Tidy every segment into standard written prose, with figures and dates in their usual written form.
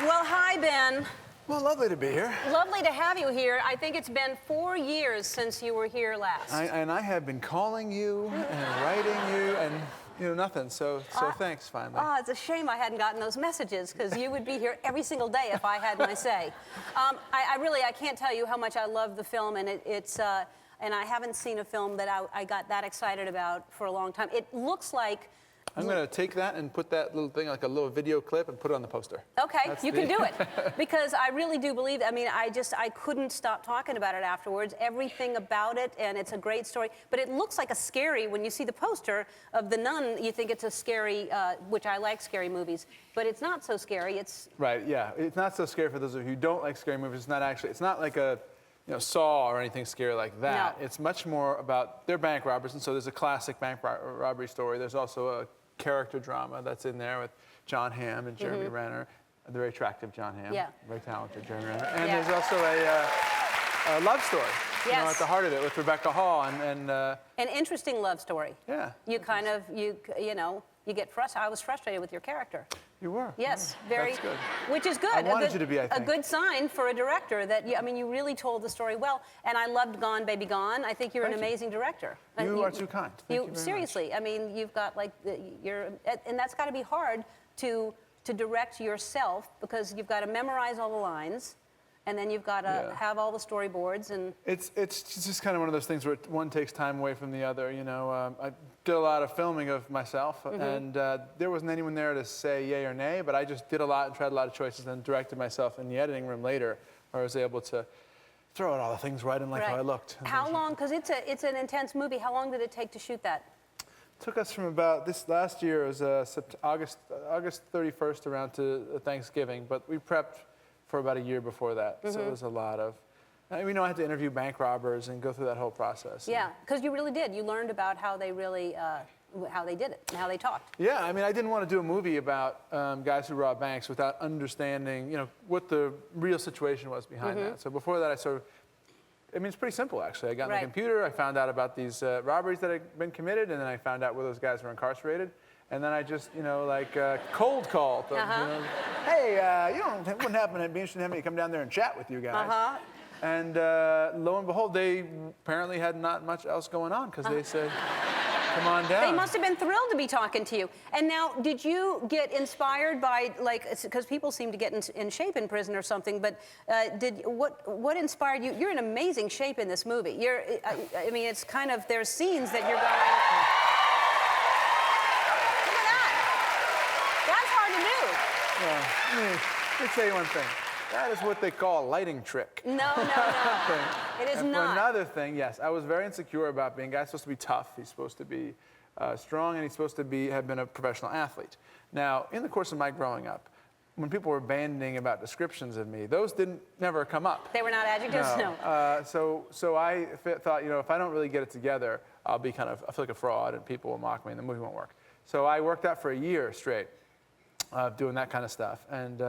Well, hi, Ben. Well, lovely to be here. Lovely to have you here. I think it's been 4 years since you were here last. And I have been calling you and writing you and, nothing. So thanks, finally. It's a shame I hadn't gotten those messages, because you would be here every single day if I had my say. I can't tell you how much I love the film, and and I haven't seen a film that I got that excited about for a long time. It looks like... I'm going to take that and put that little thing, like a little video clip, and put it on the poster. Okay, you can do it. Because I really do believe, I couldn't stop talking about it afterwards. Everything about it, and it's a great story. But it looks like a scary, when you see the poster of the nun, you think it's a scary, which I like scary movies. But it's not so scary. It's... Right, yeah. It's not so scary for those of you who don't like scary movies. It's not like a... Saw or anything scary like that. No. It's much more about, they're bank robbers, and so there's a classic bank robbery story. There's also a character drama that's in there with John Hamm and Jeremy Renner, the very attractive John Hamm, very talented Jeremy Renner. And there's also a love story, at the heart of it with Rebecca Hall and an interesting love story. Yeah. You kind of, you get frustrated. I was frustrated with your character. You were? Yes, Yeah. very. That's good. Which is good. I wanted you to be, I think. A good sign for a director that, you really told the story well. And I loved Gone, Baby, Gone. I think you're an amazing director. You are too kind. Thank you very seriously, much. You've got and that's got to be hard to direct yourself, because you've got to memorize all the lines. And then you've got to have all the storyboards, and... It's just kind of one of those things where one takes time away from the other, I did a lot of filming of myself, and there wasn't anyone there to say yay or nay, but I just did a lot and tried a lot of choices and directed myself in the editing room later, where I was able to throw out all the things right and like how I looked. How long, because it's an intense movie, how long did it take to shoot that? It took us from about, this last year, it was August 31st around to Thanksgiving, but we prepped for about a year before that, so it was a lot of... I had to interview bank robbers and go through that whole process. Yeah, because you really did. You learned about how they really, how they did it, and how they talked. Yeah, I didn't want to do a movie about guys who rob banks without understanding, what the real situation was behind that. So before that, it's pretty simple, actually. I got on the computer, I found out about these robberies that had been committed, and then I found out where those guys were incarcerated. And then I just, cold called them, hey, it wouldn't happen. It'd be interesting to have me come down there and chat with you guys. And lo and behold, they apparently had not much else going on, because they said, come on down. They must have been thrilled to be talking to you. And now, did you get inspired by, because people seem to get in shape in prison or something, but what inspired you? You're in amazing shape in this movie. It's kind of, there's scenes that you're going... Let me tell you one thing. That is what they call a lighting trick. No. It is and not. Another thing, yes, I was very insecure about being a guy. He's supposed to be tough. He's supposed to be strong, and he's supposed to have been a professional athlete. Now, in the course of my growing up, when people were bandying about descriptions of me, those never come up. They were not adjectives? No. So I thought, if I don't really get it together, I feel like a fraud, and people will mock me, and the movie won't work. So I worked out for a year straight. Doing that kind of stuff, and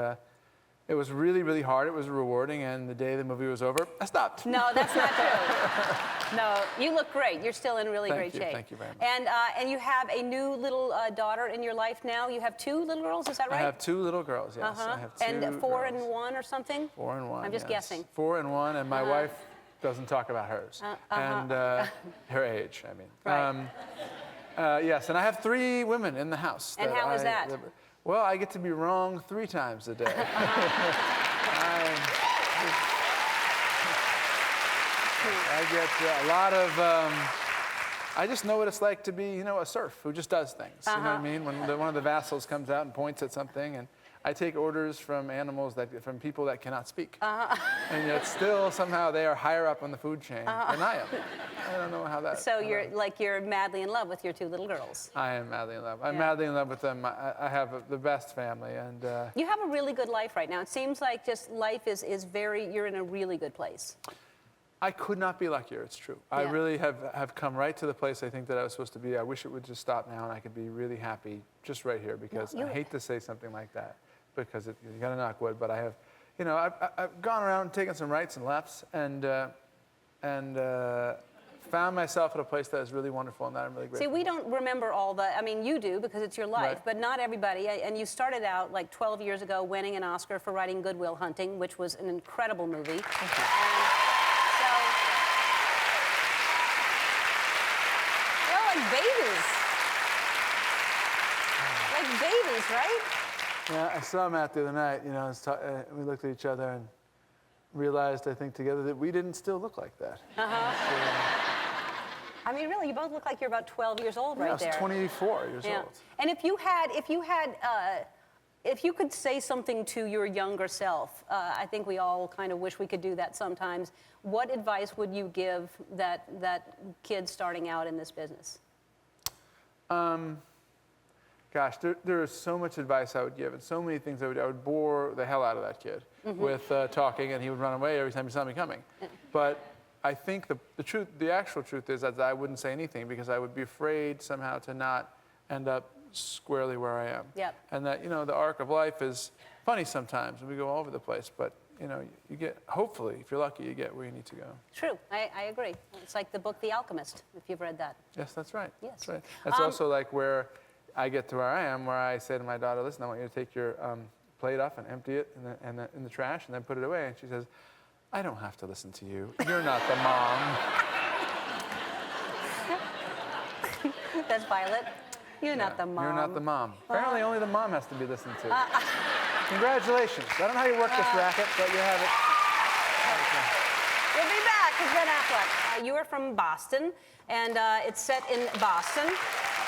it was really, really hard. It was rewarding, and the day the movie was over, I stopped. No, that's not true. No, you look great. You're still in really great shape. Thank you very much. And you have a new little daughter in your life now. You have 2 little girls, is that right? I have 2 little girls, yes. I have 2 and 4 girls. and 1 or something? 4 and 1. I'm just guessing. 4 and 1, and my wife doesn't talk about hers and her age. Right. Yes, and I have 3 women in the house. And how is that? Well, I get to be wrong 3 times a day. I get a lot of... I just know what it's like to be, a serf who just does things. You know what I mean? When one of the vassals comes out and points at something, and I take orders from from people that cannot speak. And yet still, somehow, they are higher up on the food chain than I am. I don't know how that... So you're madly in love with your 2 little girls. I am madly in love. I'm madly in love with them. I have the best family, and... You have a really good life right now. It seems like just life is you're in a really good place. I could not be luckier, it's true. Yeah. I really have come right to the place I think that I was supposed to be. I wish it would just stop now, and I could be really happy just right here, because I hate to say something like that, because you gotta knock wood, but I have, I've gone around and taken some rights and lefts, and found myself at a place that is really wonderful and that I'm really grateful. See, we don't remember all the, I mean, you do because it's your life, Right. but not everybody. And you started out like 12 years ago winning an Oscar for writing Good Will Hunting, which was an incredible movie. Thank you. And so, babies. Like babies, right? Yeah, I saw Matt the other night, you know, we looked at each other and realized, I think, together that we didn't still look like that. I mean, really, you both look like you're about 12 years old I right was there. 24 years old. And if you could say something to your younger self, I think we all kind of wish we could do that sometimes. What advice would you give that kid starting out in this business? Gosh, there is so much advice I would give and so many things I would bore the hell out of that kid with talking, and he would run away every time he saw me coming. But I think the actual truth is that I wouldn't say anything because I would be afraid somehow to not end up squarely where I am. Yep. And that, you know, the arc of life is funny sometimes and we go all over the place, but you know, you get, hopefully, if you're lucky, you get where you need to go. True, I agree. It's like the book The Alchemist, if you've read that. Yes, that's right. Yes. That's right. That's also like where I get to where I am, where I say to my daughter, listen, I want you to take your plate off and empty it in the trash and then put it away. And she says, I don't have to listen to you. You're not the mom. That's Violet. You're not the mom. You're not the mom. Apparently only the mom has to be listened to. Congratulations. I don't know how you work this racket, but you have it. We'll be back with Ben Affleck. You are from Boston, and it's set in Boston.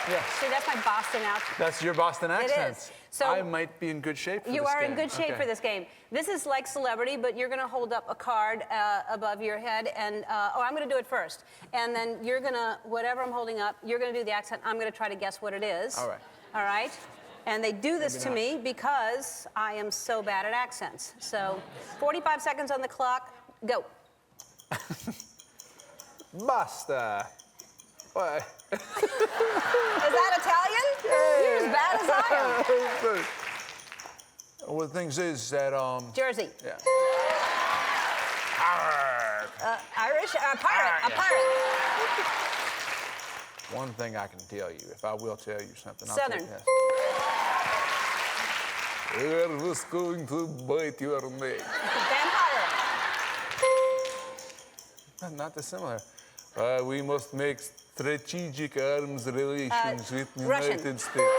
Yes. See, that's my Boston accent. That's your Boston accent. It is. So I might be in good shape for this game. You are in good shape for this game. This is like Celebrity, but you're going to hold up a card above your head, and I'm going to do it first. And then you're going to, whatever I'm holding up, you're going to do the accent. I'm going to try to guess what it is. All right. All right? And they do this to me because I am so bad at accents. So 45 seconds on the clock. Go. Basta. What? Is that Italian? You're as bad as I am. Well, the thing is that, Jersey. Yeah. Irish? Pirate. A pirate. One thing I can tell you, if I will tell you something, Southern. I'll tell you yes. I was going to bite your neck. Vampire. Not dissimilar. We must make strategic arms relations with the Russian. United States.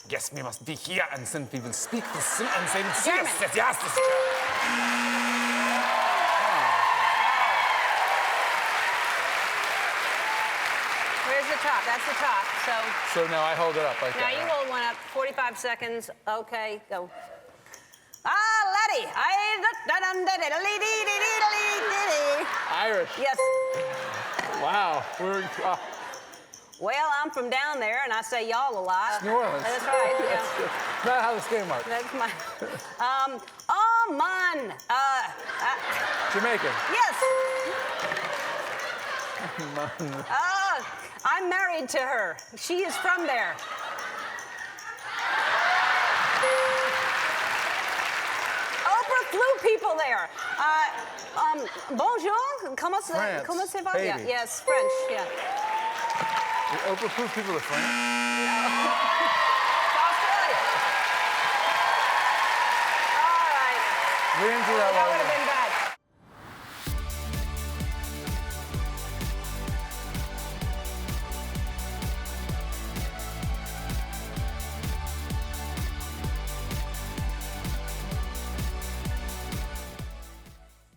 Yes, we must be here, and then we will speak the sim and say German. yes, this Where's the top? That's the top. So now I hold it up like Now that. you right? hold one up. 45 seconds. Okay, go. Laddie. Irish. Yes. Wow. Well, I'm from down there, and I say y'all a lot. New Orleans. That's right. Yeah. Not how this game works. That's my. Oh man. Jamaican. Yes. I'm married to her. She is from there. Oprah flew people there. Bonjour. Comment ça va? Baby. Yeah, yes, French. Yeah. Oprah flew people to France. Australia. All right. We didn't do That would have that been